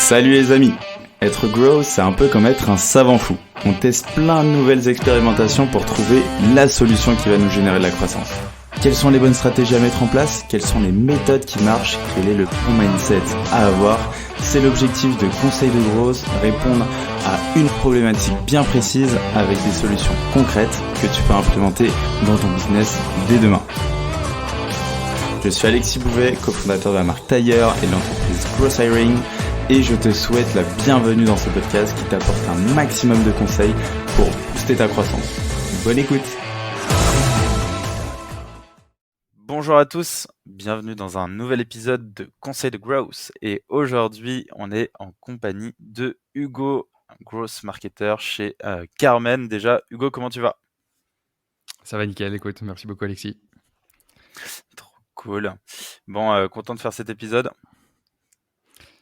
Salut les amis. Être grow, c'est un peu comme être un savant fou. On teste plein de nouvelles expérimentations pour trouver la solution qui va nous générer de la croissance. Quelles sont les bonnes stratégies à mettre en place? Quelles sont les méthodes qui marchent? Quel est le bon mindset à avoir? C'est l'objectif de Conseil de Growth, répondre à une problématique bien précise avec des solutions concrètes que tu peux implémenter dans ton business dès demain. Je suis Alexis Bouvet, cofondateur de la marque Tailleur et de l'entreprise Growth Hiring, et je te souhaite la bienvenue dans ce podcast qui t'apporte un maximum de conseils pour booster ta croissance. Bonne écoute! Bonjour à tous, bienvenue dans un nouvel épisode de Conseil de Growth, et aujourd'hui on est en compagnie de Hugo, un growth marketer chez Carmen. Déjà, Hugo, comment tu vas? Ça va nickel, écoute, merci beaucoup Alexis. Trop cool. Bon, content de faire cet épisode.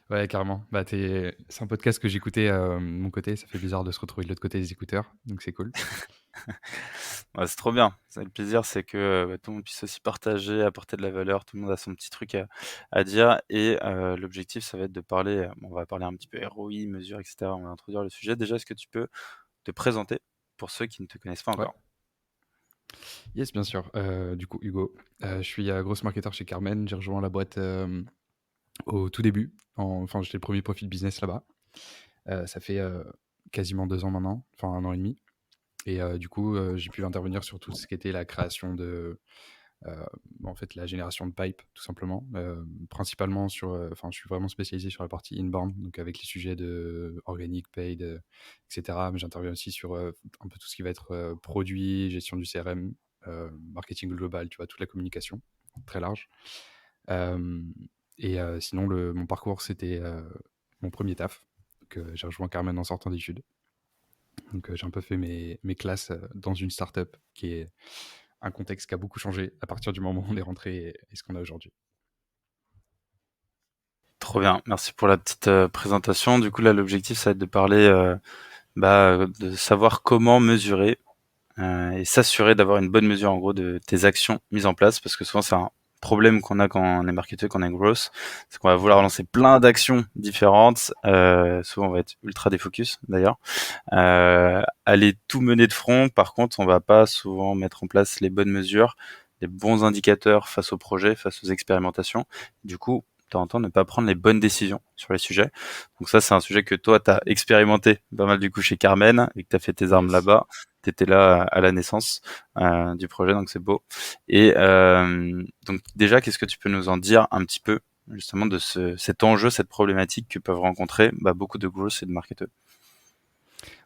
Ouais, carrément. C'est un podcast que j'écoutais de mon côté. Ça fait bizarre de se retrouver de l'autre côté des écouteurs, donc c'est cool. Ouais, c'est trop bien. Le plaisir, c'est que tout le monde puisse aussi partager, apporter de la valeur. Tout le monde a son petit truc à dire. Et l'objectif, ça va être de parler. On va parler un petit peu ROI, mesures, etc. On va introduire le sujet. Déjà, est-ce que tu peux te présenter pour ceux qui ne te connaissent pas Ouais. encore? Yes, bien sûr. Du coup, Hugo, je suis grosse marketeur chez Carmen. J'ai rejoint la boîte au tout début. Enfin, j'étais le premier profil business là-bas. Ça fait quasiment 2 ans maintenant, enfin 1 an et demi. Et du coup, j'ai pu intervenir sur tout ce qui était la création de en fait, la génération de pipe, tout simplement. Principalement enfin, je suis vraiment spécialisé sur la partie inbound, donc avec les sujets de organic, paid, etc. Mais j'interviens aussi sur un peu tout ce qui va être produit, gestion du CRM, marketing global, tu vois, toute la communication, très large. Sinon, mon parcours, c'était mon premier taf. Donc, j'ai rejoint Carmen en sortant d'études. Donc, j'ai un peu fait mes classes dans une startup qui est un contexte qui a beaucoup changé à partir du moment où on est rentré et ce qu'on a aujourd'hui. Trop bien. Merci pour la petite présentation. Du coup, là, l'objectif, ça va être de parler, de savoir comment mesurer et s'assurer d'avoir une bonne mesure, en gros, de tes actions mises en place, parce que souvent, c'est un problème qu'on a quand on est marketeur, quand on est growth, c'est qu'on va vouloir lancer plein d'actions différentes. Souvent, on va être ultra défocus, d'ailleurs. Aller tout mener de front. Par contre, on va pas souvent mettre en place les bonnes mesures, les bons indicateurs face au projet, face aux expérimentations. Du coup, de temps en temps, ne pas prendre les bonnes décisions sur les sujets. Donc ça, c'est un sujet que toi, tu as expérimenté pas mal du coup chez Carmen et que tu as fait tes armes Yes. là-bas. Tu étais là à la naissance du projet, donc c'est beau. Et donc déjà, qu'est-ce que tu peux nous en dire un petit peu justement de cet enjeu, cette problématique que peuvent rencontrer beaucoup de growth et de marketeurs?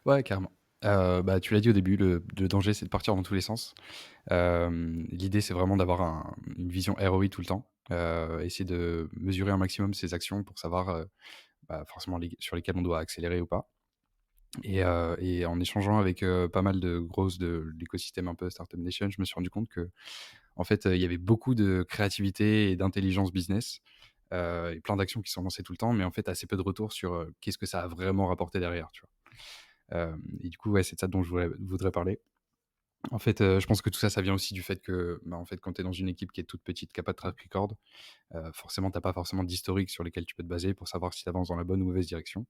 Ouais, carrément. Tu l'as dit au début, le danger, c'est de partir dans tous les sens. L'idée, c'est vraiment d'avoir une vision ROI tout le temps. Essayer de mesurer un maximum ses actions pour savoir forcément sur lesquelles on doit accélérer ou pas. Et en échangeant avec pas mal de grosses de l'écosystème un peu Startup Nation, je me suis rendu compte que en fait, il y avait beaucoup de créativité et d'intelligence business et plein d'actions qui sont lancées tout le temps, mais en fait, assez peu de retours sur qu'est-ce que ça a vraiment rapporté derrière, tu vois. Et du coup, ouais, c'est de ça dont je voudrais parler. En fait, je pense que tout ça, ça vient aussi du fait que, en fait, quand tu es dans une équipe qui est toute petite, qui a pas de track record, forcément, tu pas forcément d'historique sur lequel tu peux te baser pour savoir si tu avances dans la bonne ou mauvaise direction.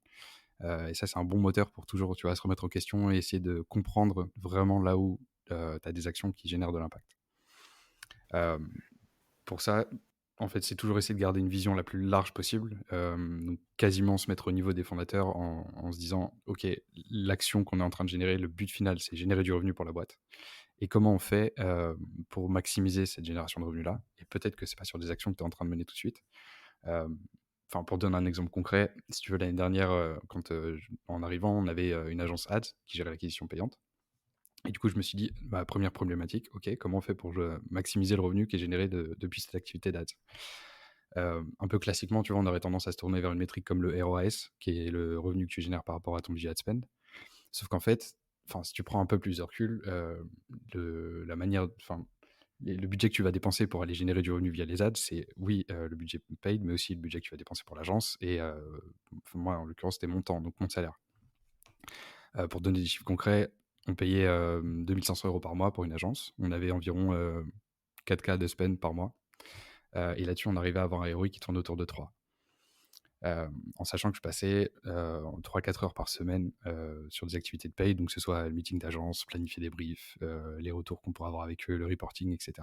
Et ça, c'est un bon moteur pour toujours, tu vois, se remettre en question et essayer de comprendre vraiment là où tu as des actions qui génèrent de l'impact. Pour ça, en fait, c'est toujours essayer de garder une vision la plus large possible, donc quasiment se mettre au niveau des fondateurs en se disant: «OK, l'action qu'on est en train de générer, le but final, c'est générer du revenu pour la boîte et comment on fait, pour maximiser cette génération de revenus-là?» Et peut-être que c'est pas sur des actions que tu es en train de mener tout de suite. Enfin, pour donner un exemple concret, si tu veux, l'année dernière, quand, en arrivant, on avait, une agence ads qui gérait l'acquisition payante. Et du coup, je me suis dit, première problématique, OK, comment on fait pour maximiser le revenu qui est généré depuis cette activité d'ads? Un peu classiquement, tu vois, on aurait tendance à se tourner vers une métrique comme le ROAS, qui est le revenu que tu génères par rapport à ton budget ad spend. Sauf qu'en fait, si tu prends un peu plus de recul, la manière, le budget que tu vas dépenser pour aller générer du revenu via les ads, c'est oui, le budget paid, mais aussi le budget que tu vas dépenser pour l'agence. Et moi, en l'occurrence, c'était mon temps, donc mon salaire. Pour donner des chiffres concrets, on payait 2500 € par mois pour une agence. On avait environ 4K de spend par mois. Et là-dessus, on arrivait à avoir un ROI qui tourne autour de 3. en sachant que je passais 3-4 heures par semaine sur des activités de paye, donc que ce soit le meeting d'agence, planifier des briefs, les retours qu'on pourra avoir avec eux, le reporting, etc.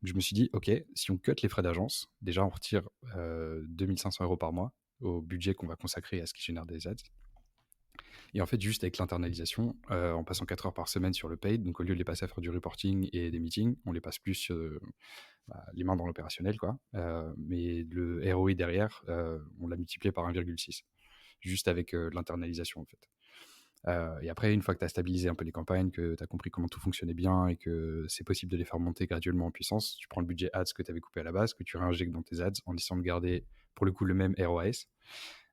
Donc je me suis dit, ok, si on cut les frais d'agence, déjà on retire 2 500 € par mois au budget qu'on va consacrer à ce qui génère des ads. Et en fait, juste avec l'internalisation, en passant 4 heures par semaine sur le paid, donc au lieu de les passer à faire du reporting et des meetings, on les passe plus les mains dans l'opérationnel, quoi. Mais le ROI derrière, on l'a multiplié par 1,6, juste avec l'internalisation, en fait. Et après, une fois que tu as stabilisé un peu les campagnes, que tu as compris comment tout fonctionnait bien et que c'est possible de les faire monter graduellement en puissance, tu prends le budget ads que tu avais coupé à la base, que tu réinjectes dans tes ads en essayant de garder pour le coup le même ROAS.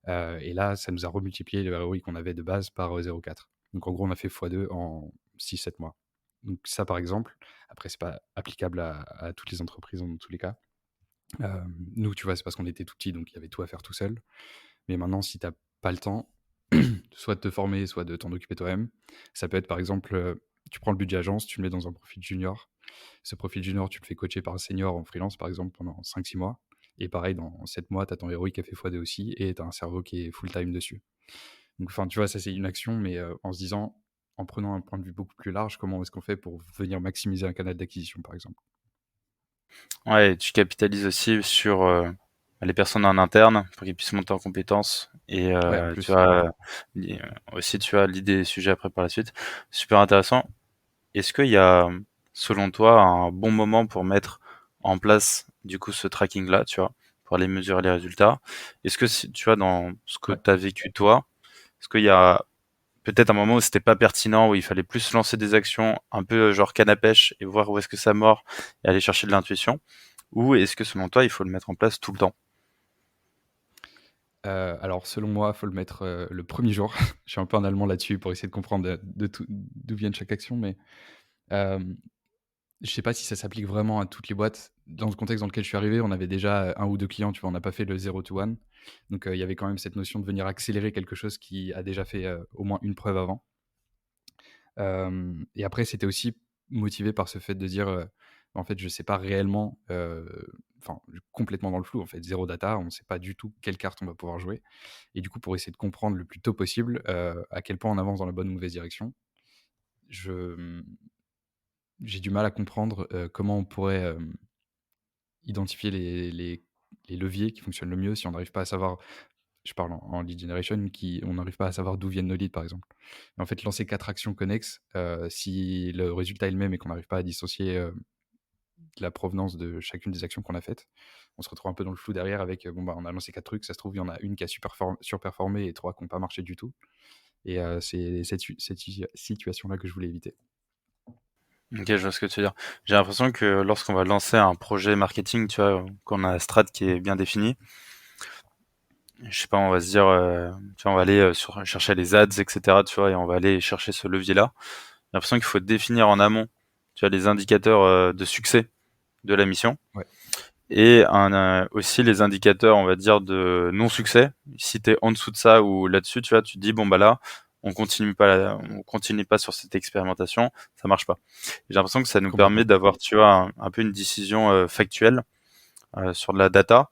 Et là, ça nous a remultiplié le ROI qu'on avait de base par 0,4. Donc en gros, on a fait x2 en 6-7 mois. Donc ça, par exemple, après, c'est pas applicable à toutes les entreprises dans tous les cas. Nous, tu vois, c'est parce qu'on était tout petits, donc il y avait tout à faire tout seul. Mais maintenant, si tu n'as pas le temps, soit de te former, soit de t'en occuper toi-même, ça peut être par exemple, tu prends le budget agence, tu le mets dans un profil junior. Ce profil junior, tu le fais coacher par un senior en freelance, par exemple, pendant 5-6 mois. Et pareil, dans 7 mois, tu as ton héros qui a fait x2 aussi, et tu as un cerveau qui est full-time dessus. Donc, enfin, tu vois, ça c'est une action, mais en se disant, en prenant un point de vue beaucoup plus large, comment est-ce qu'on fait pour venir maximiser un canal d'acquisition, par exemple. Ouais, et tu capitalises aussi sur les personnes en interne pour qu'ils puissent monter en compétences. Et Ouais, en tu plus. as aussi tu as l'idée des sujets après par la suite. Super intéressant. Est-ce qu'il y a, selon toi, un bon moment pour mettre en place du coup ce tracking-là, tu vois, pour aller mesurer les résultats? Est-ce que tu vois, dans ce que Ouais. tu as vécu toi, est-ce qu'il y a peut-être un moment où c'était pas pertinent, où il fallait plus lancer des actions un peu genre canne à pêche et voir où est-ce que ça mord et aller chercher de l'intuition? Ou est-ce que selon toi, il faut le mettre en place tout le temps? Alors, selon moi, il faut le mettre le premier jour. Je suis un peu en allemand là-dessus pour essayer de comprendre d'où viennent chaque action, mais euh, je sais pas si ça s'applique vraiment à toutes les boîtes. Dans le contexte dans lequel je suis arrivé, on avait déjà un ou deux clients, tu vois, on n'a pas fait le 0 to 1. Donc, il y avait quand même cette notion de venir accélérer quelque chose qui a déjà fait au moins une preuve avant. Et après, c'était aussi motivé par ce fait de dire, en fait, je sais pas réellement, enfin, complètement dans le flou, en fait, zéro data, on ne sait pas du tout quelle carte on va pouvoir jouer. Et du coup, pour essayer de comprendre le plus tôt possible à quel point on avance dans la bonne ou mauvaise direction, je, j'ai du mal à comprendre comment on pourrait identifier les leviers qui fonctionnent le mieux si on n'arrive pas à savoir, je parle en lead generation, on n'arrive pas à savoir d'où viennent nos leads, par exemple. Et en fait, lancer 4 actions connexes, si le résultat est le même et qu'on n'arrive pas à dissocier la provenance de chacune des actions qu'on a faites, on se retrouve un peu dans le flou derrière avec, bon, bah, on a lancé 4 trucs, ça se trouve, il y en a une qui a surperformé et 3 qui n'ont pas marché du tout. Et c'est cette situation-là que je voulais éviter. Ok, je vois ce que tu veux dire. J'ai l'impression que lorsqu'on va lancer un projet marketing, tu vois, qu'on a un strat qui est bien défini, je sais pas, on va se dire, tu vois, on va aller chercher les ads, etc., tu vois, et on va aller chercher ce levier-là. J'ai l'impression qu'il faut définir en amont, tu vois, les indicateurs de succès de la mission Ouais, et aussi les indicateurs, on va dire, de non-succès. Si tu es en dessous de ça ou là-dessus, tu vois, tu te dis, bon, bah là, on continue pas sur cette expérimentation, ça marche pas. J'ai l'impression que ça nous permet complètement. d'avoir, tu vois, un peu une décision factuelle sur de la data,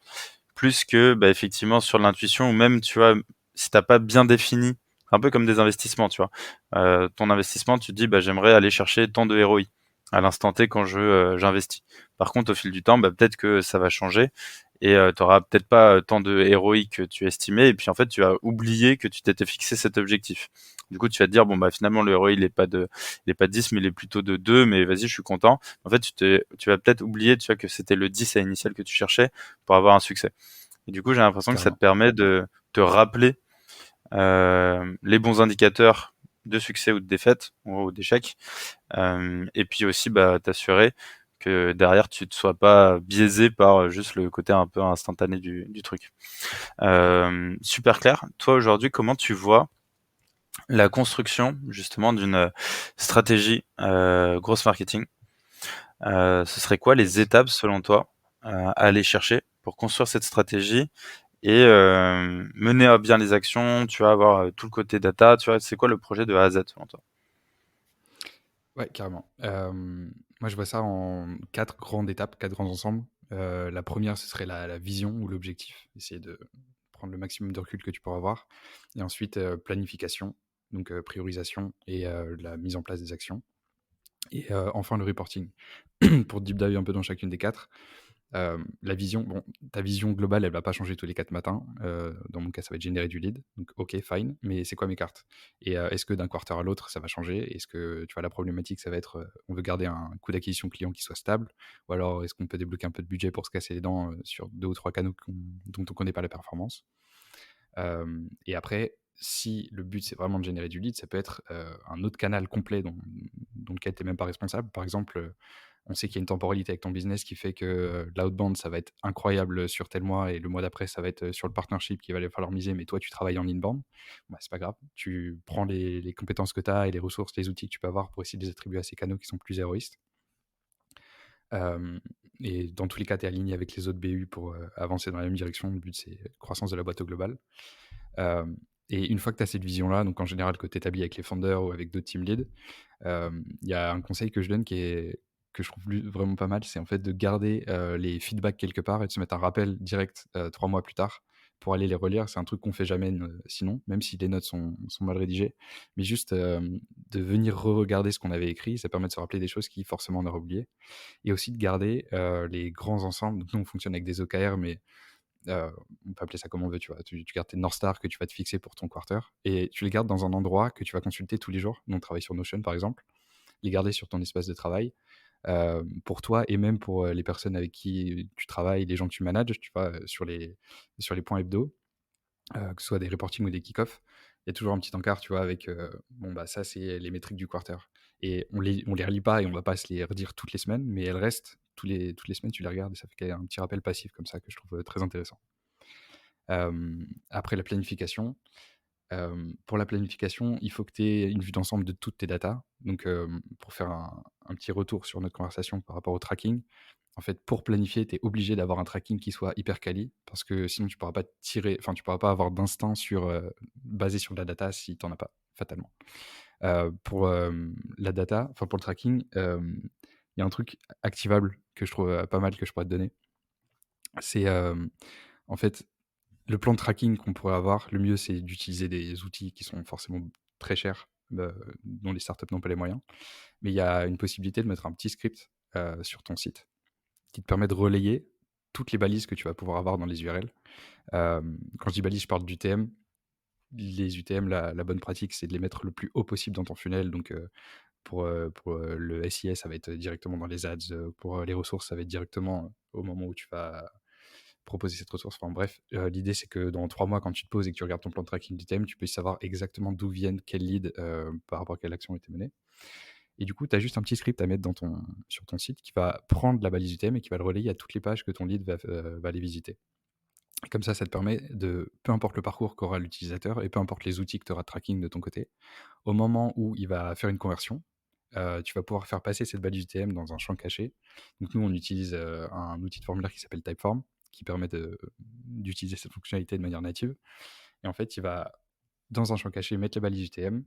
plus que bah, effectivement sur l'intuition ou même, tu vois, si t'as pas bien défini, un peu comme des investissements, tu vois. Ton investissement, tu te dis, bah, j'aimerais aller chercher tant de ROI à l'instant T quand j'investis. Par contre, au fil du temps, bah, peut-être que ça va changer et tu auras peut-être pas tant de ROI que tu estimais et puis en fait, tu vas oublier que tu t'étais fixé cet objectif. Du coup, tu vas te dire, bon, bah, finalement, le ROI, il est pas de 10, mais il est plutôt de 2, mais vas-y, je suis content. En fait, tu vas peut-être oublier, tu vois, que c'était le 10 à initial que tu cherchais pour avoir un succès. Et du coup, j'ai l'impression que ça te Carrément. permet de te rappeler les bons indicateurs de succès ou de défaite ou d'échec. Et puis aussi, bah, t'assurer que derrière, tu ne sois pas biaisé par juste le côté un peu instantané du truc. Super clair. Toi, aujourd'hui, comment tu vois la construction justement d'une stratégie grosse marketing? Ce serait quoi les Yes. étapes selon toi à aller chercher pour construire cette stratégie et mener à bien les actions, tu vas avoir tout le côté data, tu vois, c'est quoi le projet de A à Z selon toi? Ouais, carrément. Moi, je vois ça en 4 grandes étapes, 4 grands ensembles. La première, ce serait la vision ou l'objectif. Essayer de prendre le maximum de recul que tu pourras avoir. Et ensuite, planification, donc priorisation et la mise en place des actions. Et enfin, le reporting. Pour deep dive un peu dans chacune des quatre, la vision, bon, ta vision globale, elle va pas changer tous les 4 matins. Dans mon cas, ça va être générer du lead. Donc, ok, fine, mais c'est quoi mes cartes? Et est-ce que d'un quarter à l'autre, ça va changer? Est-ce que, tu vois, la problématique, ça va être, on veut garder un coût d'acquisition client qui soit stable? Ou alors, est-ce qu'on peut débloquer un peu de budget pour se casser les dents sur 2 ou 3 canaux dont on connaît pas la performance? Et après, si le but, c'est vraiment de générer du lead, ça peut être un autre canal complet dont lequel tu n'es même pas responsable. Par exemple, on sait qu'il y a une temporalité avec ton business qui fait que l'outbound, ça va être incroyable sur tel mois et le mois d'après, ça va être sur le partnership qu'il va falloir miser, mais toi, tu travailles en inbound. Bah, c'est pas grave. Tu prends les compétences que tu as et les ressources, les outils que tu peux avoir pour essayer de les attribuer à ces canaux qui sont plus héroïstes. Et dans tous les cas, tu es aligné avec les autres BU pour avancer dans la même direction. Le but, c'est croissance de la boîte au global. Et une fois que tu as cette vision-là, donc en général que tu établis avec les founders ou avec d'autres team leads, il y a un conseil que je donne que je trouve vraiment pas mal, c'est en fait de garder les feedbacks quelque part et de se mettre un rappel direct 3 mois plus tard pour aller les relire. C'est un truc qu'on fait jamais sinon, même si les notes sont mal rédigées. Mais juste de venir re-regarder ce qu'on avait écrit, ça permet de se rappeler des choses qui forcément on aurait oublié. Et aussi de garder les grands ensembles. Donc nous, on fonctionne avec des OKR, mais on peut appeler ça comme on veut, tu vois. Tu gardes tes North Star que tu vas te fixer pour ton quarter et tu les gardes dans un endroit que tu vas consulter tous les jours. Donc, travaille sur Notion, par exemple. Les garder sur ton espace de travail pour toi et même pour les personnes avec qui tu travailles, les gens que tu manages, tu vois, sur les points hebdo, que ce soit des reportings ou des kick-offs. Il y a toujours un petit encart, tu vois, avec bon, bah, ça, c'est les métriques du quarter. Et on les relit pas et on va pas se les redire toutes les semaines, mais elles restent toutes les semaines, tu les regardes et ça fait un petit rappel passif comme ça que je trouve très intéressant. Après la planification, pour la planification, il faut que tu aies une vue d'ensemble de toutes tes datas. Donc, pour faire un petit retour sur notre conversation par rapport au tracking, en fait, pour planifier, tu es obligé d'avoir un tracking qui soit hyper quali parce que sinon tu pourras pas tu pourras pas avoir d'instinct basé sur de la data si tu en as pas, fatalement. Pour la data, enfin pour le tracking, il y a un truc activable que je trouve pas mal que je pourrais te donner. C'est en fait le plan de tracking qu'on pourrait avoir, le mieux, c'est d'utiliser des outils qui sont forcément très chers, dont les startups n'ont pas les moyens. Mais il y a une possibilité de mettre un petit script sur ton site qui te permet de relayer toutes les balises que tu vas pouvoir avoir dans les URL. Quand je dis balises, je parle d'UTM. Les UTM, la bonne pratique, c'est de les mettre le plus haut possible dans ton funnel. Donc, pour le SIS, ça va être directement dans les ads. Pour les ressources, ça va être directement au moment où tu vas proposer cette ressource. Enfin bref, l'idée c'est que dans 3 mois, quand tu te poses et que tu regardes ton plan de tracking d'ITM, tu peux savoir exactement d'où viennent quels leads par rapport à quelle action a été menée. Et du coup, tu as juste un petit script à mettre sur ton site qui va prendre la balise UTM et qui va le relayer à toutes les pages que ton lead va aller visiter. Et comme ça te permet de, peu importe le parcours qu'aura l'utilisateur et peu importe les outils que tu auras de tracking de ton côté, au moment où il va faire une conversion, tu vas pouvoir faire passer cette balise UTM dans un champ caché. Donc nous, on utilise un outil de formulaire qui s'appelle Typeform, qui permet d'utiliser cette fonctionnalité de manière native. Et en fait, il va, dans un champ caché, mettre la balise UTM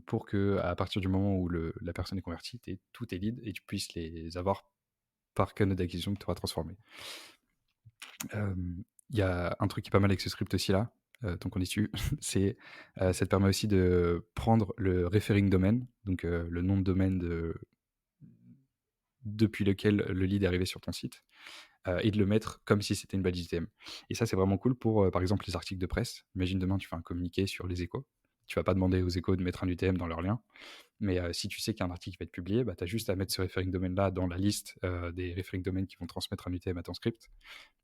pour que, à partir du moment où la personne est convertie, tu aies tous tes leads et tu puisses les avoir par canal d'acquisition que tu auras transformé. Il y a un truc qui est pas mal avec ce script aussi là, tant qu'on est dessus, c'est ça te permet aussi de prendre le referring domain, donc le nom de domaine depuis lequel le lead est arrivé sur ton site, et de le mettre comme si c'était une balise UTM. Et ça, c'est vraiment cool pour, par exemple, les articles de presse. Imagine demain, tu fais un communiqué sur les échos. Tu vas pas demander aux échos de mettre un UTM dans leur lien. Mais si tu sais qu'il y a un article qui va être publié, bah, tu as juste à mettre ce referring domain-là dans la liste des referring domains qui vont transmettre un UTM à ton script.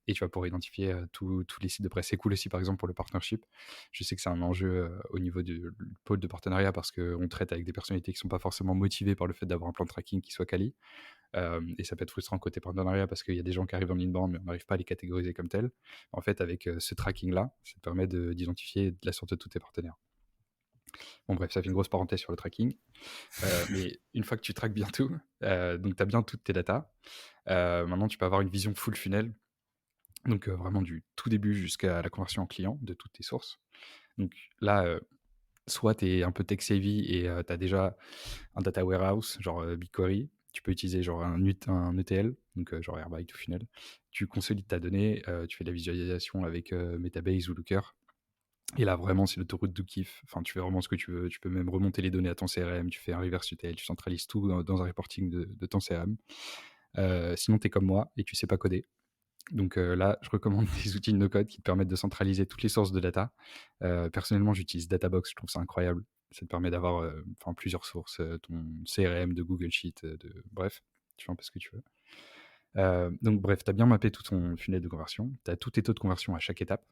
Et tu vas pouvoir identifier tous les sites de presse. C'est cool aussi, par exemple, pour le partnership. Je sais que c'est un enjeu au niveau du pôle de partenariat parce qu'on traite avec des personnalités qui ne sont pas forcément motivées par le fait d'avoir un plan de tracking qui soit quali. Et ça peut être frustrant côté partenariat parce qu'il y a des gens qui arrivent en inbound mais on n'arrive pas à les catégoriser comme tels. En fait, avec ce tracking-là, ça te permet d'identifier de la sorte de tous tes partenaires. Bon bref, ça fait une grosse parenthèse sur le tracking. Mais une fois que tu traques bien tout, donc tu as bien toutes tes datas, maintenant tu peux avoir une vision full funnel. Donc vraiment du tout début jusqu'à la conversion en client de toutes tes sources. Donc là, soit tu es un peu tech savvy et tu as déjà un data warehouse, genre BigQuery, tu peux utiliser genre un ETL, donc genre Airbyte ou Funnel. Tu consolides ta donnée, tu fais de la visualisation avec Metabase ou Looker. Et là, vraiment, c'est l'autoroute du kiff. Enfin, tu fais vraiment ce que tu veux. Tu peux même remonter les données à ton CRM, tu fais un reverse ETL, tu centralises tout dans un reporting de ton CRM. Sinon, tu es comme moi et tu sais pas coder. Donc là, je recommande des outils de no-code qui te permettent de centraliser toutes les sources de data. Personnellement, j'utilise Databox, je trouve ça incroyable. Ça te permet d'avoir plusieurs sources, ton CRM, de Google Sheet, bref, tu fais un peu ce que tu veux. Donc bref, tu as bien mappé tout ton funnel de conversion, tu as tous tes taux de conversion à chaque étape.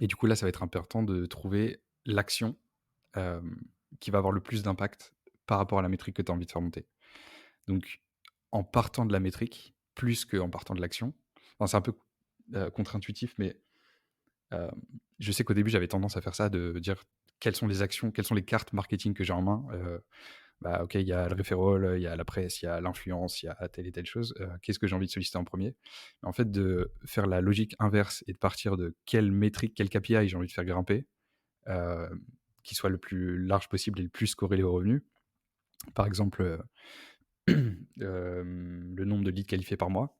Et du coup, là, ça va être important de trouver l'action qui va avoir le plus d'impact par rapport à la métrique que tu as envie de faire monter. Donc, en partant de la métrique, plus qu'en partant de l'action, enfin, c'est un peu contre-intuitif, mais je sais qu'au début, j'avais tendance à faire ça, de dire quelles sont les actions, quelles sont les cartes marketing que j'ai en main. Bah, ok, il y a le referral, il y a la presse, il y a l'influence, il y a telle et telle chose. Qu'est-ce que j'ai envie de solliciter en premier? En fait, de faire la logique inverse et de partir de quelle métrique, quel KPI j'ai envie de faire grimper, euh, qui soit le plus large possible et le plus corrélé au revenu. Par exemple, le nombre de leads qualifiés par mois.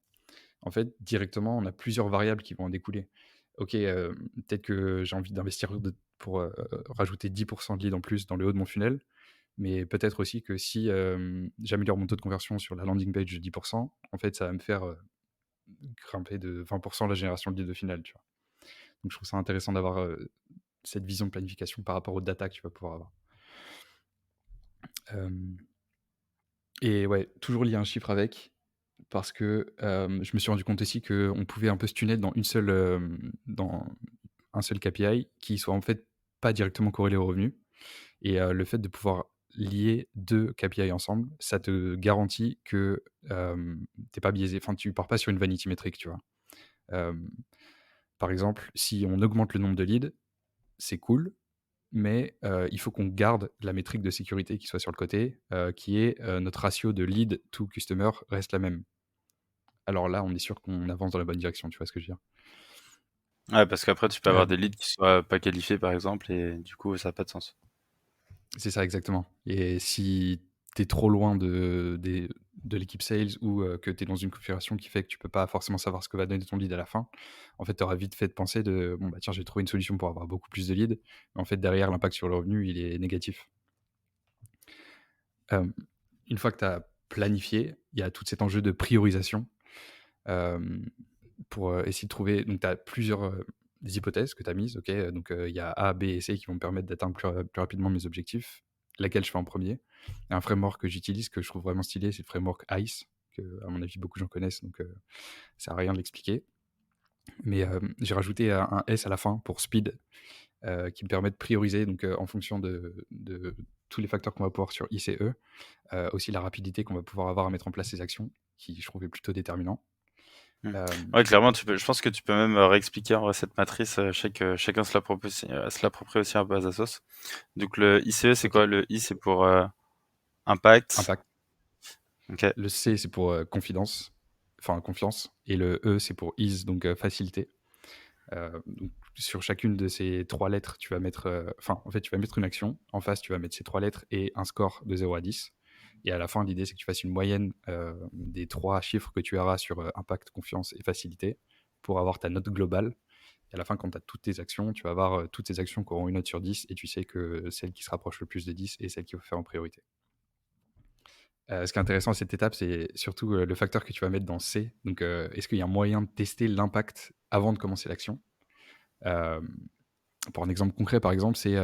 En fait, directement, on a plusieurs variables qui vont en découler. Ok, peut-être que j'ai envie d'investir pour rajouter 10% de leads en plus dans le haut de mon funnel, mais peut-être aussi que si j'améliore mon taux de conversion sur la landing page de 10%, en fait, ça va me faire grimper de 20% la génération de leads au final, tu vois. Donc, je trouve ça intéressant d'avoir cette vision de planification par rapport aux data que tu vas pouvoir avoir. Et ouais, toujours lier un chiffre avec, parce que je me suis rendu compte aussi qu'on pouvait un peu se tunnel dans un seul KPI qui soit en fait pas directement corrélé au revenu. Et le fait de pouvoir lier 2 KPI ensemble, ça te garantit que t'es pas biaisé. Enfin, tu pars pas sur une vanity métrique, tu vois. Par exemple, si on augmente le nombre de leads, c'est cool, mais il faut qu'on garde la métrique de sécurité qui soit sur le côté, qui est notre ratio de lead to customer reste la même. Alors là, on est sûr qu'on avance dans la bonne direction, tu vois ce que je veux dire? Ouais, parce qu'après, tu peux avoir Euh, des leads qui soient pas qualifiés, par exemple, et du coup, ça a pas de sens. C'est ça, exactement. Et si tu es trop loin de l'équipe sales ou que tu es dans une configuration qui fait que tu peux pas forcément savoir ce que va donner ton lead à la fin, en fait, tu auras vite fait de penser de bon, bah tiens, j'ai trouvé une solution pour avoir beaucoup plus de leads. Mais en fait, derrière, l'impact sur le revenu, il est négatif. Une fois que tu as planifié, il y a tout cet enjeu de priorisation pour essayer de trouver. Donc, tu as plusieurs des hypothèses que tu as mises. Ok, donc, il y a A, B et C qui vont me permettre d'atteindre plus rapidement mes objectifs. Laquelle je fais en premier? Et un framework que j'utilise, que je trouve vraiment stylé, c'est le framework ICE, que, à mon avis, beaucoup de gens connaissent, donc ça sert à rien de l'expliquer. Mais j'ai rajouté un S à la fin pour speed, qui me permet de prioriser donc, en fonction de tous les facteurs qu'on va pouvoir sur ICE, aussi la rapidité qu'on va pouvoir avoir à mettre en place ces actions, qui je trouve est plutôt déterminant. Mmh. Euh, Ouais, clairement, je pense que tu peux même réexpliquer en vrai cette matrice. Chacun se l'approprie aussi un peu à sa sauce. Donc le ICE, c'est ok, quoi? Le I, c'est pour impact. impact. Ok. Le C, c'est pour confidence, enfin confiance. Et le E, c'est pour ease, donc facilité. Donc, sur chacune de ces 3 lettres, tu vas mettre, en fait, tu vas mettre une action. En face, tu vas mettre ces 3 lettres et un score de 0 à 10. Et à la fin, l'idée, c'est que tu fasses une moyenne des 3 chiffres que tu auras sur impact, confiance et facilité pour avoir ta note globale. Et à la fin, quand tu as toutes tes actions, tu vas avoir toutes tes actions qui auront une note sur 10 et tu sais que celle qui se rapproche le plus de 10 est celle qu'il faut faire en priorité. Ce qui est intéressant à cette étape, c'est surtout le facteur que tu vas mettre dans C. Donc, est-ce qu'il y a un moyen de tester l'impact avant de commencer l'action? Euh, pour un exemple concret, par exemple, c'est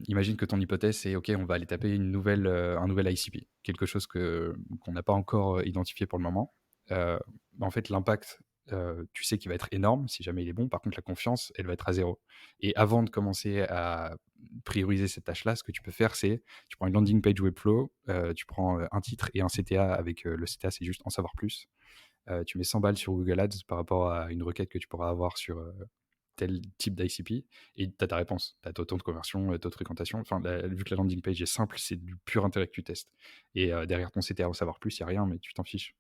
imagine que ton hypothèse, c'est OK, on va aller taper un nouvel ICP, quelque chose qu'on n'a pas encore identifié pour le moment. En fait, l'impact, tu sais qu'il va être énorme si jamais il est bon. Par contre, la confiance, elle va être à zéro. Et avant de commencer à prioriser cette tâche-là, ce que tu peux faire, c'est tu prends une landing page Webflow, tu prends un titre et un CTA avec le CTA, c'est juste en savoir plus. Tu mets 100 balles sur Google Ads par rapport à une requête que tu pourras avoir sur tel type d'ICP et tu as ta réponse. Tu as ton taux de conversion, taux de fréquentation. Enfin, vu que la landing page est simple, c'est du pur intérêt que tu testes. Et derrière ton CTA, en savoir plus, il n'y a rien, mais tu t'en fiches.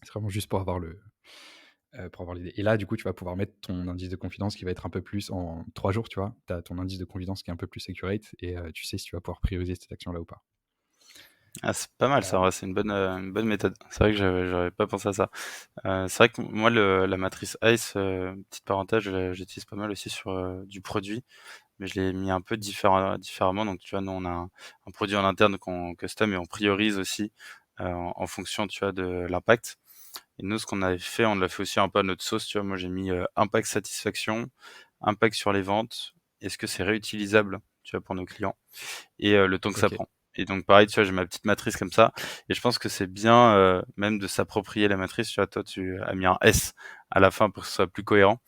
C'est vraiment juste pour avoir l'idée. Et là, du coup, tu vas pouvoir mettre ton indice de confidence qui va être un peu plus en 3 jours, tu vois. Tu as ton indice de confidence qui est un peu plus accurate et tu sais si tu vas pouvoir prioriser cette action-là ou pas. Ah, c'est pas mal ça, Euh, ouais, c'est une bonne méthode. C'est vrai que j'avais pas pensé à ça. C'est vrai que moi, la matrice ICE, petite parenthèse, j'utilise pas mal aussi sur du produit, mais je l'ai mis un peu différemment. Donc, tu vois, nous, on a un produit en interne qu'on custom et on priorise aussi en fonction, tu vois, de l'impact. Et nous, ce qu'on avait fait, on l'a fait aussi un peu à notre sauce. Tu vois, moi, j'ai mis impact satisfaction, impact sur les ventes, est-ce que c'est réutilisable, tu vois, pour nos clients, et le temps que ça ok, prend. Et donc, pareil, tu vois, j'ai ma petite matrice comme ça. Et je pense que c'est bien même de s'approprier la matrice. Tu vois, toi, tu as mis un S à la fin pour que ce soit plus cohérent.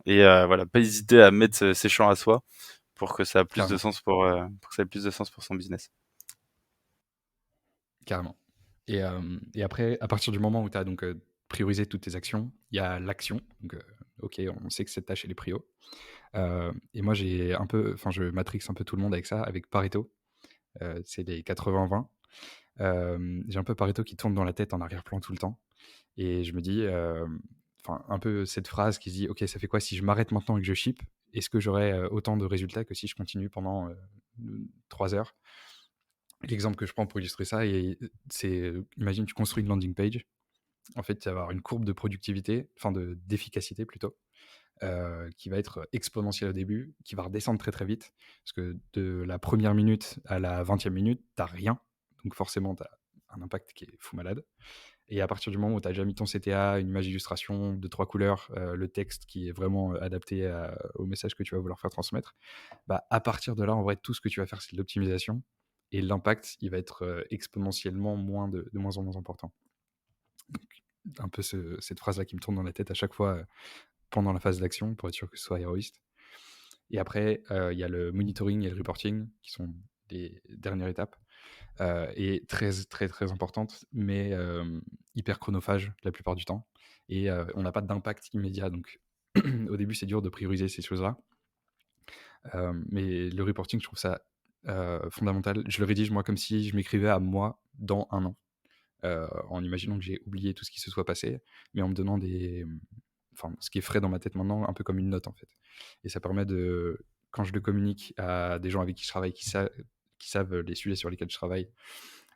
Et voilà, pas hésiter à mettre ses champs à soi pour que ça ait plus de carrément, sens pour que ça ait plus de sens pour son business. carrément. Et après, à partir du moment où tu as donc priorisé toutes tes actions, il y a l'action. Donc, ok, on sait que cette tâche, elle est prio. Et moi, j'ai un peu, enfin, je matrix un peu tout le monde avec ça, avec Pareto. C'est les 80-20. J'ai un peu Pareto qui tourne dans la tête en arrière-plan tout le temps. Et je me dis, enfin, un peu cette phrase qui se dit, ok, ça fait quoi si je m'arrête maintenant et que je ship? Est-ce que j'aurai autant de résultats que si je continue pendant 3 heures? L'exemple que je prends pour illustrer ça, c'est, imagine, tu construis une landing page. En fait, tu vas avoir une courbe de productivité, enfin d'efficacité plutôt, qui va être exponentielle au début, qui va redescendre très très vite, parce que de la première minute à la 20e minute, tu n'as rien. Donc forcément, tu as un impact qui est fou malade. Et à partir du moment où tu as déjà mis ton CTA, une image d'illustration, deux, trois couleurs, le texte qui est vraiment adapté au message que tu vas vouloir faire transmettre, bah, à partir de là, en vrai, tout ce que tu vas faire, c'est de l'optimisation. Et l'impact, il va être exponentiellement de moins en moins important. Donc, un peu cette phrase-là qui me tourne dans la tête à chaque fois pendant la phase d'action pour être sûr que ce soit héroïste. Et après, il y a le monitoring et le reporting qui sont les dernières étapes et très, très, très importantes, mais hyper chronophages la plupart du temps. Et on n'a pas d'impact immédiat. Donc, au début, c'est dur de prioriser ces choses-là. Mais le reporting, je trouve ça fondamental. Je le rédige, moi, comme si je m'écrivais à moi dans un an. En imaginant que j'ai oublié tout ce qui se soit passé, mais en me donnant enfin, ce qui est frais dans ma tête maintenant, un peu comme une note en fait. Et ça permet de, quand je le communique à des gens avec qui je travaille, qui savent les sujets sur lesquels je travaille,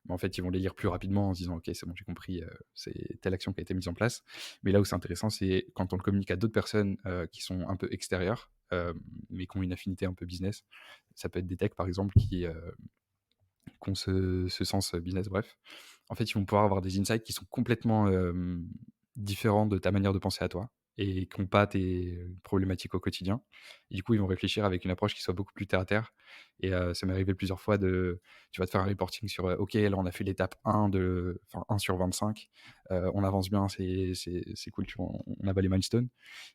en fait, ils vont les lire plus rapidement en se disant, ok, c'est bon, j'ai compris, c'est telle action qui a été mise en place. Mais là où c'est intéressant, c'est quand on le communique à d'autres personnes qui sont un peu extérieures, mais qui ont une affinité un peu business. Ça peut être des techs, par exemple, qui ont ce sens business, bref. En fait, ils vont pouvoir avoir des insights qui sont complètement différents de ta manière de penser à toi et qui n'ont pas tes problématiques au quotidien. Et du coup, ils vont réfléchir avec une approche qui soit beaucoup plus terre à terre. Et ça m'est arrivé plusieurs fois tu vas te faire un reporting sur, OK, là, on a fait l'étape 1 enfin, 1 sur 25, on avance bien, c'est cool, tu vois, on a les milestones.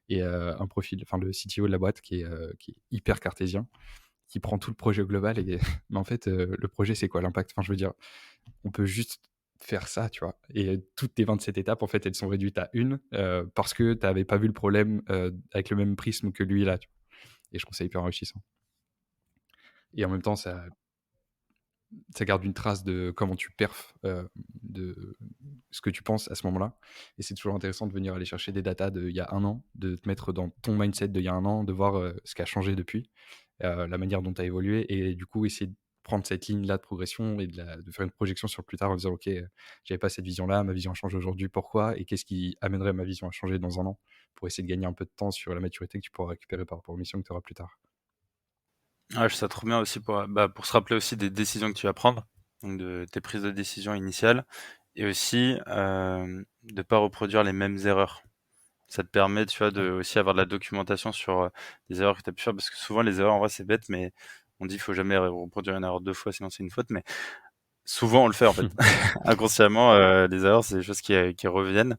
Et un profil, enfin, le CTO de la boîte qui est hyper cartésien, qui prend tout le projet au global et mais en fait, le projet, c'est quoi l'impact? Enfin, je veux dire, on peut juste faire ça, tu vois? Et toutes tes 27 étapes, en fait, elles sont réduites à une parce que tu avais pas vu le problème, avec le même prisme que lui là, tu vois? Et je trouve ça hyper enrichissant. Et en même temps, ça garde une trace de comment tu perfs, de ce que tu penses à ce moment-là. Et c'est toujours intéressant de venir aller chercher des datas d'il y a un an, de te mettre dans ton mindset d'il y a un an, de voir ce qui a changé depuis, la manière dont tu as évolué, et du coup, essayer de prendre cette ligne-là de progression et de faire une projection sur plus tard en disant, OK, j'avais pas cette vision-là, ma vision a changé aujourd'hui, pourquoi? Et qu'est-ce qui amènerait ma vision à changer dans un an? Pour essayer de gagner un peu de temps sur la maturité que tu pourras récupérer par rapport aux missions que tu auras plus tard. Ouais, je trouve ça trop bien aussi pour se rappeler aussi des décisions que tu vas prendre, donc de tes prises de décision initiales, et aussi de pas reproduire les mêmes erreurs. Ça te permet, tu vois, de Ouais. aussi avoir de la documentation sur des erreurs que tu as pu faire, parce que souvent les erreurs, en vrai, c'est bête, mais on dit qu'il faut jamais reproduire une erreur deux fois, sinon c'est une faute, mais souvent on le fait en fait. Inconsciemment, les erreurs, c'est des choses qui reviennent,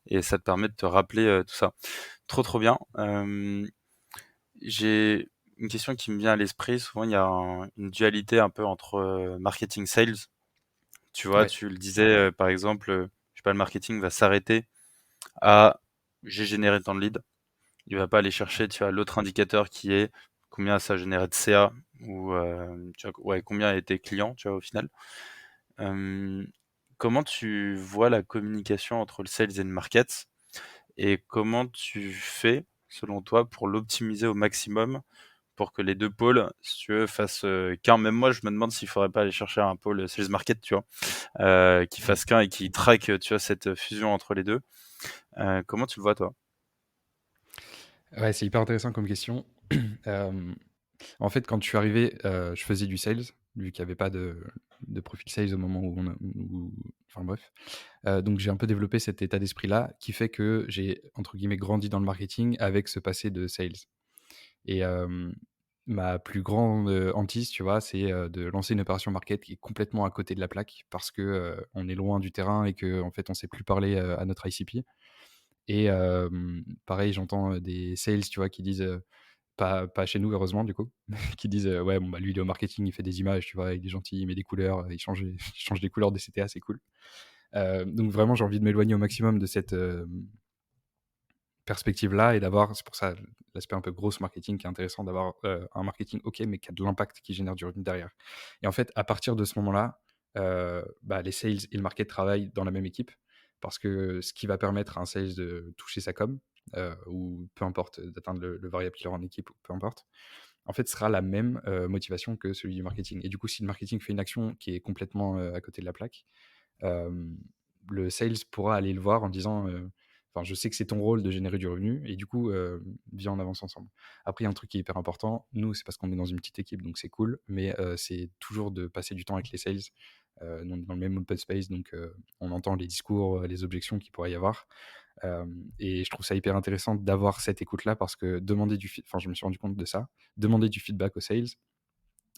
et ça te permet de te rappeler tout ça. Trop trop bien. J'ai une question qui me vient à l'esprit. Souvent, il y a une dualité un peu entre marketing sales. Tu vois, Ouais. tu le disais, par exemple, je sais pas, le marketing va s'arrêter à j'ai généré tant de leads. Il va pas aller chercher, tu vois, l'autre indicateur qui est combien ça a généré de CA, ou tu vois, ouais, combien a été client, tu vois, au final. Euh, Comment tu vois la communication entre le sales et le market, et comment tu fais, selon toi, pour l'optimiser au maximum pour que les 2 pôles, si tu veux, fassent, qu'un. Même moi, je me demande s'il faudrait pas aller chercher un pôle sales market, tu vois? Qui fasse qu'un et qui traque, tu vois, cette fusion entre les 2. Comment tu le vois, toi? Ouais, c'est hyper intéressant comme question. Hem, En fait, quand je suis arrivé, je faisais du sales, vu qu'il y avait pas de profil sales au moment où enfin bref. Donc j'ai un peu développé cet état d'esprit-là, qui fait que j'ai, entre guillemets, «grandi» dans le marketing avec ce passé de sales. Et ma plus grande, hantise, tu vois, c'est, de lancer une opération market qui est complètement à côté de la plaque parce que, on est loin du terrain et qu'en fait, on sait plus parler, à notre ICP. Et pareil, j'entends, des sales, tu vois, qui disent, pas chez nous heureusement du coup, qui disent, «Ouais, bon, bah, lui il est au marketing, il fait des images, tu vois, il est gentil, il met des couleurs, il change il change les couleurs des CTA, c'est cool». Donc vraiment j'ai envie de m'éloigner au maximum de cette, perspective-là et d'avoir, c'est pour ça l'aspect un peu grosse marketing qui est intéressant, d'avoir, un marketing OK, mais qui a de l'impact, qui génère du revenu derrière. Et en fait, à partir de ce moment-là, bah, les sales et le market travaillent dans la même équipe parce que ce qui va permettre à un sales de toucher sa com, ou peu importe, d'atteindre le variable qu'il aura en équipe ou peu importe, en fait, sera la même, motivation que celui du marketing. Et du coup, si le marketing fait une action qui est complètement, à côté de la plaque, hem, le sales pourra aller le voir en disant, enfin: «Je sais que c'est ton rôle de générer du revenu et du coup, viens, on avance ensemble». Après, il y a un truc qui est hyper important. Nous, c'est parce qu'on est dans une petite équipe, donc c'est cool, mais c'est toujours de passer du temps avec les sales. Nous, on est dans le même open space, donc on entend les discours, les objections qu'il pourrait y avoir. Et je trouve ça hyper intéressant d'avoir cette écoute-là parce que demander du feed enfin, je me suis rendu compte de ça. Demander du feedback aux sales,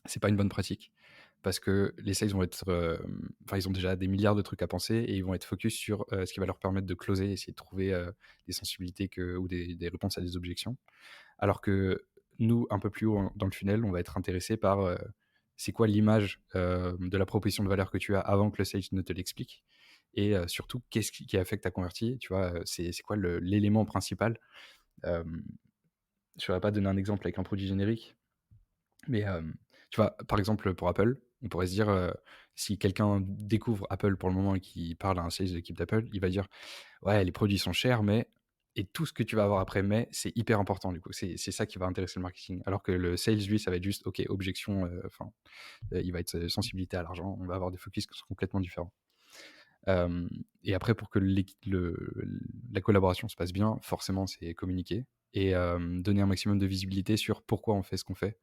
c'est pas une bonne pratique parce que les sales vont être, enfin, ils ont déjà des milliards de trucs à penser et ils vont être focus sur, ce qui va leur permettre de closer, essayer de trouver, des sensibilités ou des réponses à des objections. Alors que nous, un peu plus haut dans le funnel, on va être intéressé par, c'est quoi l'image, de la proposition de valeur que tu as avant que le sales ne te l'explique et surtout qu'est-ce qui a fait que tu as converti, tu vois? C'est quoi l'élément principal? Hem, je ne saurais pas donner un exemple avec un produit générique, mais tu vois, par exemple, pour Apple, on pourrait se dire, si quelqu'un découvre Apple pour le moment et qui parle à un sales de l'équipe d'Apple, il va dire: «Ouais, les produits sont chers, mais» et tout ce que tu vas avoir après «mais», c'est hyper important du coup. C'est ça qui va intéresser le marketing. Alors que le sales, lui, ça va être juste: «OK, objection», enfin, il va être, sensibilité à l'argent. On va avoir des focus qui sont complètement différents. Hem Et après pour que la collaboration se passe bien, forcément, c'est communiquer et donner un maximum de visibilité sur pourquoi on fait ce qu'on fait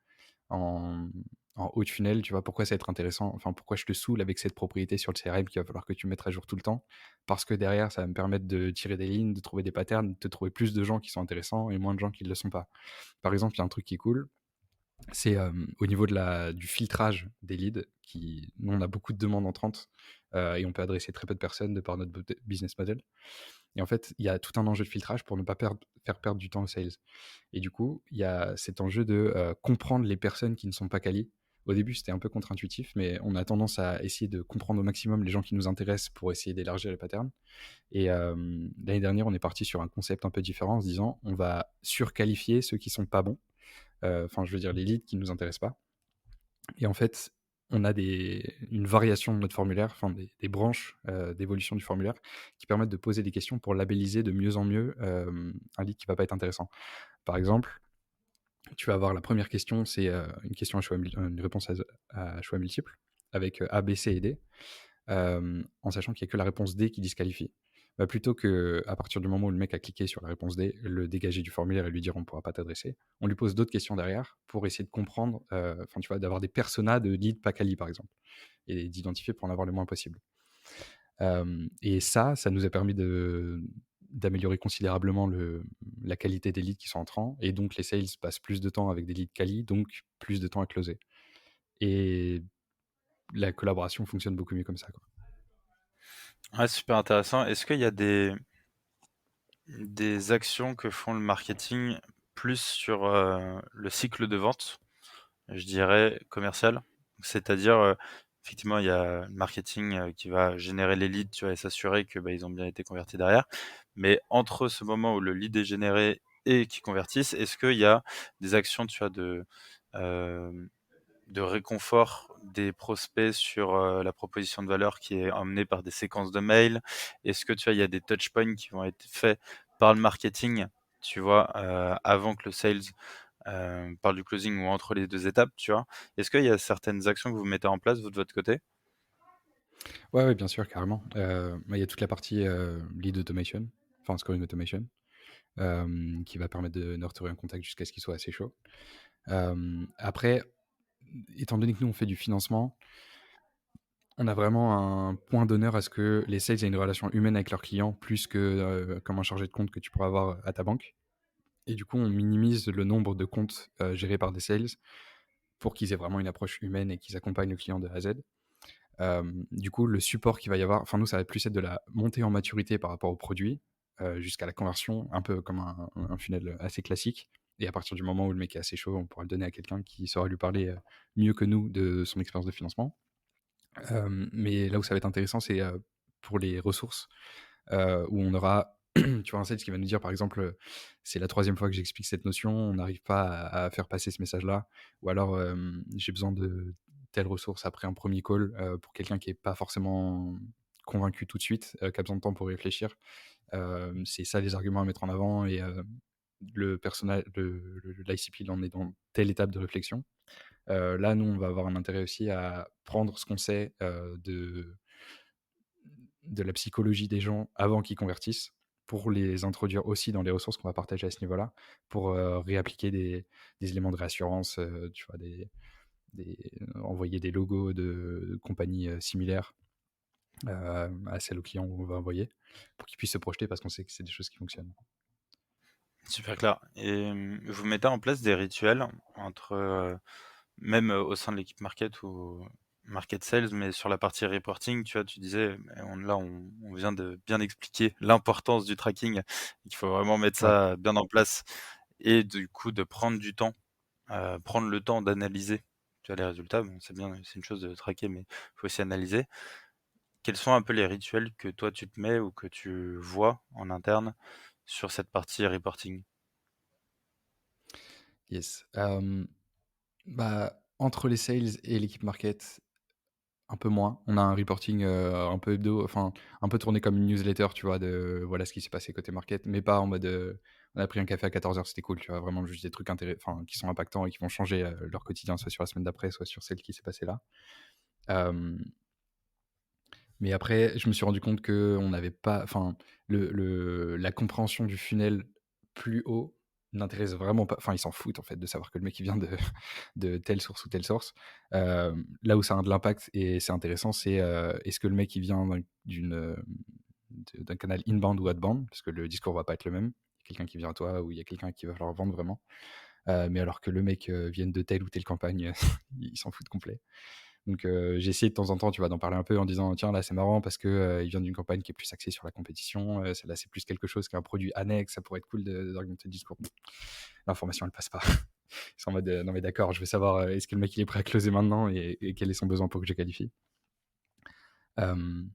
en en haut de funnel, tu vois? Pourquoi ça va être intéressant? Enfin, pourquoi je te saoule avec cette propriété sur le CRM qu'il va falloir que tu mettes à jour tout le temps? Parce que derrière, ça va me permettre de tirer des lignes, de trouver des patterns, de trouver plus de gens qui sont intéressants et moins de gens qui ne le sont pas. Par exemple, il y a un truc qui est cool, c'est, au niveau du filtrage des leads qui nous, on a beaucoup de demandes entrantes, et on peut adresser très peu de personnes de par notre business model. Et en fait, il y a tout un enjeu de filtrage pour ne pas faire perdre du temps aux sales. Et du coup, il y a cet enjeu de, comprendre les personnes qui ne sont pas qualies. Au début, c'était un peu contre-intuitif, mais on a tendance à essayer de comprendre au maximum les gens qui nous intéressent pour essayer d'élargir les patterns. Et l'année dernière, on est parti sur un concept un peu différent en se disant: «On va surqualifier ceux qui sont pas bons», enfin, je veux dire les leads qui ne nous intéressent pas. Et en fait, on a une variation de notre formulaire, enfin des branches, d'évolution du formulaire qui permettent de poser des questions pour labelliser de mieux en mieux, un lead qui va pas être intéressant. Par exemple, tu vas avoir la première question, c'est, une question à choix une réponse à choix multiples avec, A, B, C et D, en sachant qu'il y a que la réponse D qui disqualifie. Bah, plutôt que à partir du moment où le mec a cliqué sur la réponse D, le dégager du formulaire et lui dire: «On ne pourra pas t'adresser», on lui pose d'autres questions derrière pour essayer de comprendre, enfin, tu vois, d'avoir des personas de lead pas quali, par exemple, et d'identifier pour en avoir le moins possible. Et ça nous a permis d'améliorer considérablement la qualité des leads qui sont entrants et donc les sales passent plus de temps avec des leads quali, donc plus de temps à closer et la collaboration fonctionne beaucoup mieux comme ça, quoi. Ouais, super intéressant. Est-ce qu'il y a des actions que font le marketing plus sur, le cycle de vente, je dirais commercial? C'est-à-dire, effectivement, il y a le marketing, qui va générer les leads, tu vois? Et s'assurer que, bah, ils ont bien été convertis derrière. Mais entre ce moment où le lead est généré et qu'ils convertissent, est-ce qu'il y a des actions, tu vois, hem, de réconfort des prospects sur, la proposition de valeur qui est emmenée par des séquences de mails? Est-ce que, tu vois, il y a des touch points qui vont être faits par le marketing, tu vois, avant que le sales, on parle du closing ou entre les 2 étapes, tu vois? Est-ce qu'il y a certaines actions que vous mettez en place, vous, de votre côté? Ouais, ouais, bien sûr, carrément. Bah, il y a toute la partie, lead automation, enfin scoring automation, qui va permettre de nurturer un contact jusqu'à ce qu'il soit assez chaud. Après, étant donné que nous, on fait du financement, on a vraiment un point d'honneur à ce que les sales aient une relation humaine avec leurs clients plus que, comme un chargé de compte que tu pourrais avoir à ta banque. Et du coup, on minimise le nombre de comptes, gérés par des sales pour qu'ils aient vraiment une approche humaine et qu'ils accompagnent le client de A à Z. Du coup, le support qu'il va y avoir, enfin nous, ça va plus être de la montée en maturité par rapport au produit, jusqu'à la conversion, un peu comme un funnel assez classique. Et à partir du moment où le mec est assez chaud, on pourra le donner à quelqu'un qui saura lui parler mieux que nous de son expérience de financement. Mais là où ça va être intéressant, c'est pour les ressources, où on aura, tu vois, un sales qui va nous dire, par exemple, c'est la troisième fois que j'explique cette notion, on n'arrive pas à faire passer ce message-là, ou alors j'ai besoin de telle ressource après un premier call pour quelqu'un qui n'est pas forcément convaincu tout de suite, qui a besoin de temps pour réfléchir. C'est ça les arguments à mettre en avant et le personnel, l'ICP, il en est dans telle étape de réflexion. Là, nous, on va avoir un intérêt aussi à prendre ce qu'on sait de la psychologie des gens avant qu'ils convertissent, pour les introduire aussi dans les ressources qu'on va partager à ce niveau-là, pour réappliquer des éléments de réassurance, tu vois, envoyer des logos de compagnies similaires à celles aux clients où on va envoyer, pour qu'ils puissent se projeter parce qu'on sait que c'est des choses qui fonctionnent. Super clair. Et vous mettez en place des rituels entre, même, au sein de l'équipe market ou market sales, mais sur la partie reporting, tu vois, tu disais, on vient de bien expliquer l'importance du tracking, il faut vraiment mettre Ouais. ça bien en place et du coup de prendre du temps, prendre le temps d'analyser, tu vois, les résultats. Bon, c'est bien, c'est une chose de traquer, mais il faut aussi analyser. Quels sont un peu les rituels que toi tu te mets ou que tu vois en interne sur cette partie reporting? Yes. Bah, entre les sales et l'équipe market, un peu moins. On a un reporting, un peu hebdo, enfin, un peu tourné comme une newsletter, tu vois? De voilà ce qui s'est passé côté market, mais pas en mode, on a pris un café à 14h, c'était cool, tu vois? Vraiment juste des trucs enfin, qui sont impactants et qui vont changer, leur quotidien, soit sur la semaine d'après, soit sur celle qui s'est passée là. Hem, mais après, je me suis rendu compte qu'on n'avait pas, enfin, la compréhension du funnel plus haut n'intéresse vraiment pas, enfin, ils s'en foutent, en fait, de savoir que le mec, il vient de de telle source ou telle source. Là où ça a de l'impact et c'est intéressant, c'est, est-ce que le mec, il vient d'un canal inbound ou outbound? Parce que le discours va pas être le même. Il y a quelqu'un qui vient à toi ou il y a quelqu'un qui va falloir vendre vraiment. Mais alors que le mec, vienne de telle ou telle campagne, il s'en fout complet. Donc j'ai essayé de temps en temps, tu vois, d'en parler un peu en disant: «Tiens, là, c'est marrant parce que, il vient d'une campagne qui est plus axée sur la compétition, celle-là, c'est plus quelque chose qu'un produit annexe, ça pourrait être cool d'orienter le discours». L'information, elle passe pas. Ils sont en mode: «Non mais d'accord, je veux savoir, est-ce que le mec, il est prêt à closer maintenant et quel est son besoin pour que je qualifie?» Hem,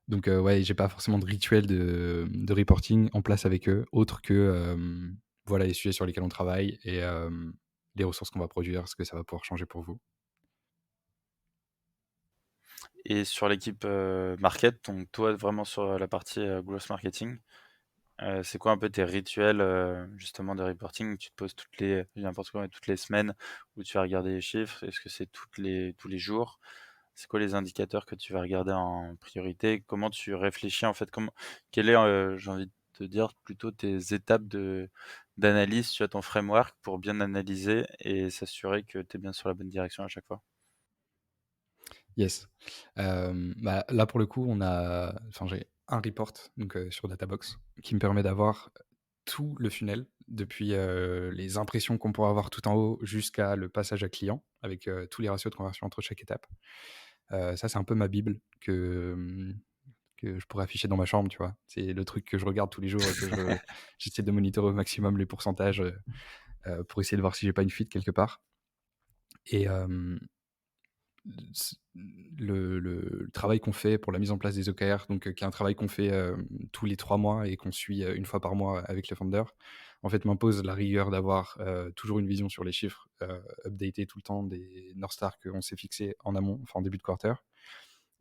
donc ouais, j'ai pas forcément de rituel de reporting en place avec eux, autre que, voilà, les sujets sur lesquels on travaille et les ressources qu'on va produire, ce que ça va pouvoir changer pour vous. Et sur l'équipe, market, donc toi vraiment sur la partie, growth marketing, c'est quoi un peu tes rituels, justement de reporting? Tu te poses n'importe quoi, mais toutes les semaines où tu vas regarder les chiffres? Est-ce que c'est tous les jours? C'est quoi les indicateurs que tu vas regarder en priorité? Comment tu réfléchis en fait? Quel est, j'ai envie de te dire plutôt tes étapes d'analyse, tu as ton framework pour bien analyser et s'assurer que tu es bien sur la bonne direction à chaque fois? Yes. Bah, là, pour le coup, j'ai un report donc sur Databox qui me permet d'avoir tout le funnel depuis, les impressions qu'on pourra avoir tout en haut jusqu'à le passage à client avec, tous les ratios de conversion entre chaque étape. Ça, c'est un peu ma bible que je pourrais afficher dans ma chambre, tu vois? C'est le truc que je regarde tous les jours et j'essaie de monitorer au maximum les pourcentages, pour essayer de voir si j'ai pas une fuite quelque part et le travail qu'on fait pour la mise en place des OKR, donc qui est un travail qu'on fait, tous les 3 mois et qu'on suit, 1 fois par mois avec les founders, en fait, m'impose la rigueur d'avoir, toujours une vision sur les chiffres, updatée tout le temps des North Star qu'on s'est fixés en amont, enfin en début de quarter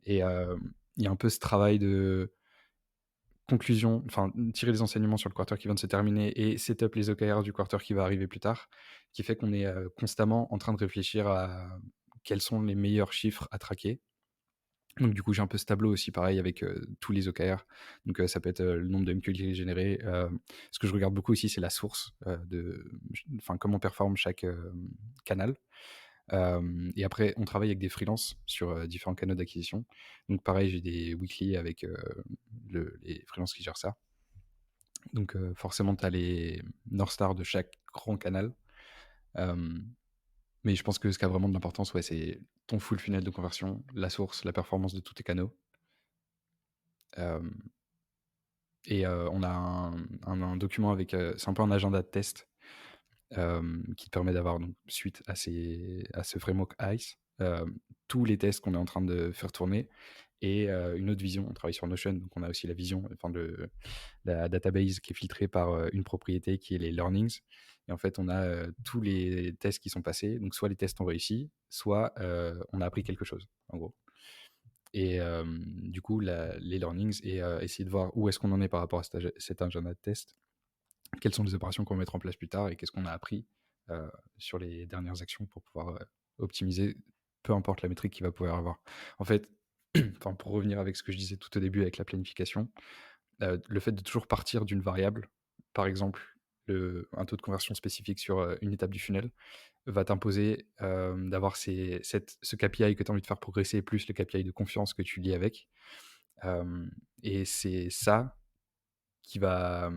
et il y a un peu ce travail de conclusion, enfin tirer des enseignements sur le quarter qui vient de se terminer et set up les OKR du quarter qui va arriver plus tard, qui fait qu'on est constamment en train de réfléchir à quels sont les meilleurs chiffres à traquer. Donc du coup, j'ai un peu ce tableau aussi, pareil, avec tous les OKR. Donc ça peut être le nombre de MQL générés. Ce que je regarde beaucoup aussi, c'est la source comment performe chaque canal. Et après, on travaille avec des freelances sur différents canaux d'acquisition. Donc pareil, j'ai des weekly avec les freelances qui gèrent ça. Donc forcément, tu as les North Stars de chaque grand canal. Mais je pense que ce qui a vraiment de l'importance, c'est ton full funnel de conversion, la source, la performance de tous tes canaux. On a un document avec... c'est un peu un agenda de test qui te permet d'avoir, donc, suite à ce framework ICE, tous les tests qu'on est en train de faire tourner et une autre vision. On travaille sur Notion, donc on a aussi la vision, la database qui est filtrée par une propriété qui est les learnings. Et en fait, on a tous les tests qui sont passés. Donc, soit les tests ont réussi, soit on a appris quelque chose, en gros. Et du coup, les learnings et essayer de voir où est-ce qu'on en est par rapport à cet agenda de test. Quelles sont les opérations qu'on va mettre en place plus tard et qu'est-ce qu'on a appris sur les dernières actions pour pouvoir optimiser, peu importe la métrique qu'il va pouvoir avoir. En fait, pour revenir avec ce que je disais tout au début avec la planification, le fait de toujours partir d'une variable, par exemple un taux de conversion spécifique sur une étape du funnel, va t'imposer d'avoir ce KPI que tu as envie de faire progresser, plus le KPI de confiance que tu lis avec. Et c'est ça qui va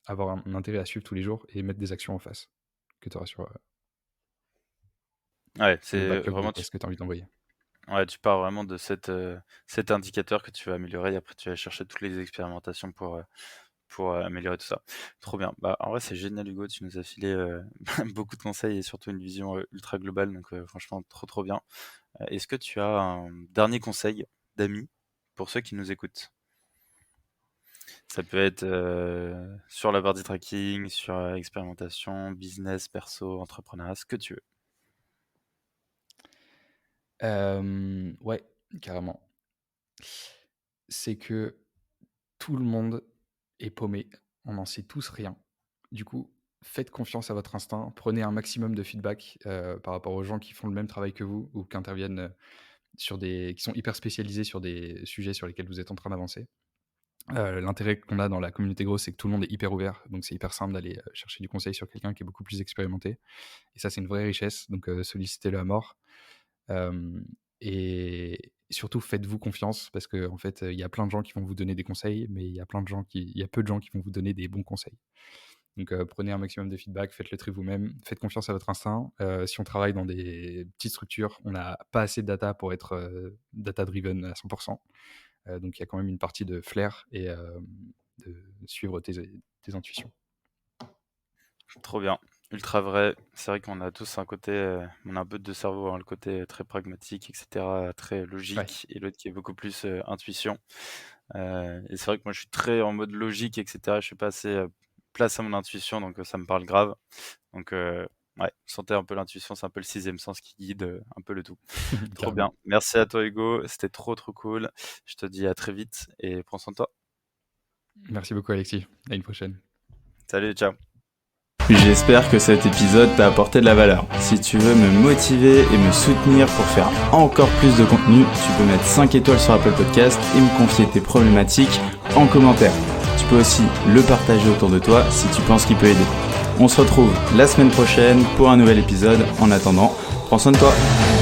avoir un intérêt à suivre tous les jours et mettre des actions en face que tu auras sur Ouais, le c'est backlog de vraiment tests que tu as envie d'envoyer. Ouais, tu pars vraiment de cet indicateur que tu vas améliorer et après tu vas chercher toutes les expérimentations pour améliorer tout ça. Trop bien. Bah, en vrai, c'est génial, Hugo. Tu nous as filé beaucoup de conseils et surtout une vision ultra globale. Donc, franchement, trop bien. Est-ce que tu as un dernier conseil d'amis pour ceux qui nous écoutent? Ça peut être sur la partie tracking, sur expérimentation, business, perso, entrepreneuriat, ce que tu veux. Ouais, carrément. C'est que tout le monde est paumé. On n'en sait tous rien. Du coup, faites confiance à votre instinct. Prenez un maximum de feedback par rapport aux gens qui font le même travail que vous ou qui interviennent qui sont hyper spécialisés sur des sujets sur lesquels vous êtes en train d'avancer. L'intérêt qu'on a dans la communauté grosse, c'est que tout le monde est hyper ouvert. Donc, c'est hyper simple d'aller chercher du conseil sur quelqu'un qui est beaucoup plus expérimenté. Et ça, c'est une vraie richesse. Donc, sollicitez-le à mort. Et surtout, faites-vous confiance parce qu'en fait, il y a plein de gens qui vont vous donner des conseils, mais il y a peu de gens qui vont vous donner des bons conseils. Donc, prenez un maximum de feedback, faites le tri vous-même, faites confiance à votre instinct. Si on travaille dans des petites structures, on n'a pas assez de data pour être data-driven à 100%. Donc, il y a quand même une partie de flair et de suivre tes intuitions. Trop bien. Ultra vrai. C'est vrai qu'on a tous un côté, on a un peu de deux cerveaux, hein, le côté très pragmatique, etc., très logique, et l'autre qui est beaucoup plus intuition. Et c'est vrai que moi, je suis très en mode logique, etc. Je suis pas assez place à mon intuition, donc ça me parle grave. Donc, ouais, sentez un peu l'intuition, c'est un peu le sixième sens qui guide un peu le tout. Trop bien. Merci à toi, Hugo. C'était trop cool. Je te dis à très vite et prends soin de toi. Merci beaucoup, Alexis. À une prochaine. Salut, ciao. J'espère que cet épisode t'a apporté de la valeur. Si tu veux me motiver et me soutenir pour faire encore plus de contenu, tu peux mettre 5 étoiles sur Apple Podcast et me confier tes problématiques en commentaire. Tu peux aussi le partager autour de toi si tu penses qu'il peut aider. On se retrouve la semaine prochaine pour un nouvel épisode. En attendant, prends soin de toi.